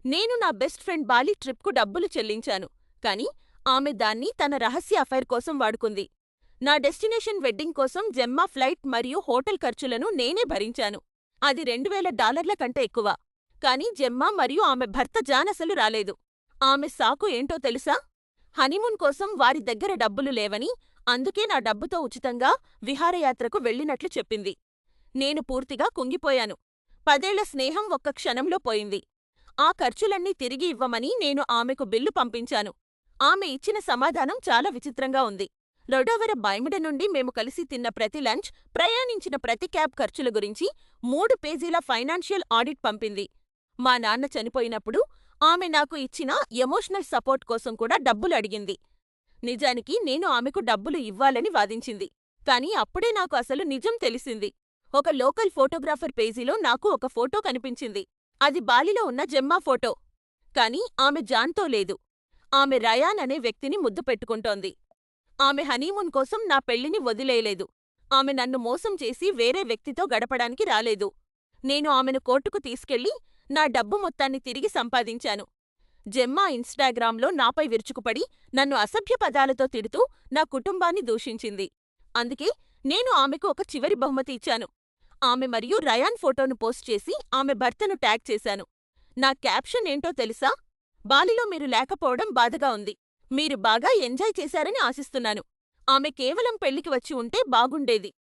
నేను నా best friend Bali ట్రిప్కు డబ్బులు చెల్లించాను, కానీ ఆమె దాన్ని తన రహస్య అఫైర్ కోసం వాడుకుంది. నా డెస్టినేషన్ వెడ్డింగ్ కోసం జెమ్మా ఫ్లైట్ మరియు హోటల్ ఖర్చులను నేనే భరించాను. అది $2000 కంటే ఎక్కువ. కానీ జెమ్మా మరియు ఆమె భర్త జాన్ అసలు రాలేదు. ఆమె సాకు ఏంటో తెలుసా? హనీమూన్ కోసం వారి దగ్గర డబ్బులు లేవని, అందుకే నా డబ్బుతో ఉచితంగా విహారయాత్రకు వెళ్ళినట్లు చెప్పింది. నేను పూర్తిగా కుంగిపోయాను. 10 ఏళ్ల స్నేహం ఒక్క క్షణంలో పోయింది. ఆ ఖర్చులన్నీ తిరిగి ఇవ్వమని నేను ఆమెకు బిల్లు పంపించాను. ఆమె ఇచ్చిన సమాధానం చాలా విచిత్రంగా ఉంది. రొడోవెర బైమిడ నుండి మేము కలిసి తిన్న ప్రతి లంచ్, ప్రయాణించిన ప్రతి క్యాబ్ ఖర్చుల గురించి 3 పేజీల ఫైనాన్షియల్ ఆడిట్ పంపింది. మా నాన్న చనిపోయినప్పుడు ఆమె నాకు ఇచ్చిన ఎమోషనల్ సపోర్ట్ కోసం కూడా డబ్బులు అడిగింది. నిజానికి నేను ఆమెకు డబ్బులు ఇవ్వాలని వాదించింది. కానీ అప్పుడే నాకు అసలు నిజం తెలిసింది. ఒక లోకల్ ఫోటోగ్రాఫర్ పేజీలో నాకు ఒక ఫోటో కనిపించింది. అది బాలిలో ఉన్న జెమ్మా ఫోటో. కానీ ఆమె జాన్తో లేదు. ఆమె రయాన్ అనే వ్యక్తిని ముద్దు పెట్టుకుంటోంది. ఆమె హనీమూన్ కోసం నా పెళ్లిని వదిలేయలేదు. ఆమె నన్ను మోసం చేసి వేరే వ్యక్తితో గడపడానికి రాలేదు. నేను ఆమెను కోర్టుకు తీసుకెళ్లి నా డబ్బు మొత్తాన్ని తిరిగి సంపాదించాను. జెమ్మా ఇన్‌స్టాగ్రామ్‌లో నాపై విరుచుకుపడి నన్ను అసభ్య పదాలతో తిడుతూ నా కుటుంబాన్ని దూషించింది. అందుకే నేను ఆమెకు ఒక చివరి బహుమతి ఇచ్చాను. ఆమె మరియు రయాన్ ఫోటోను పోస్ట్ చేసి ఆమె భర్తను ట్యాగ్ చేశాను. నా క్యాప్షన్ ఏంటో తెలుసా? బాలిలో మీరు లేకపోవడం బాధగా ఉంది. మీరు బాగా ఎంజాయ్ చేశారని ఆశిస్తున్నాను. ఆమె కేవలం పెళ్లికి వచ్చి ఉంటే బాగుండేది.